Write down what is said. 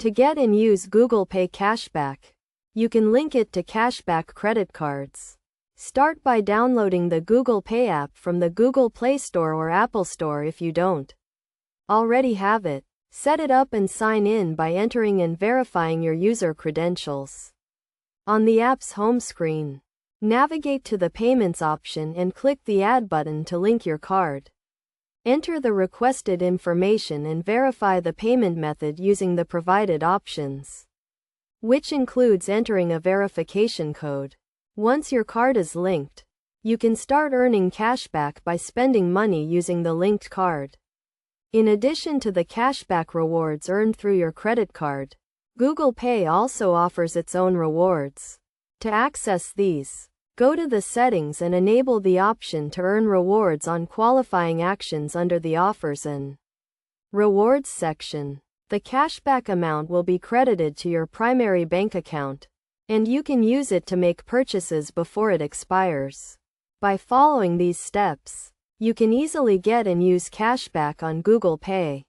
To get and use Google Pay Cashback, you can link it to Cashback credit cards. Start by downloading the Google Pay app from the Google Play Store or Apple Store if you don't already have it. Set it up and sign in by entering and verifying your user credentials. On the app's home screen, navigate to the Payments option and click the Add button to link your card. Enter the requested information and verify the payment method using the provided options, which includes entering a verification code. Once your card is linked, you can start earning cashback by spending money using the linked card. In addition to the cashback rewards earned through your credit card, Google Pay also offers its own rewards. To access these, go to the settings and enable the option to earn rewards on qualifying actions under the Offers and Rewards section. The cashback amount will be credited to your primary bank account, and you can use it to make purchases before it expires. By following these steps, you can easily get and use cashback on Google Pay.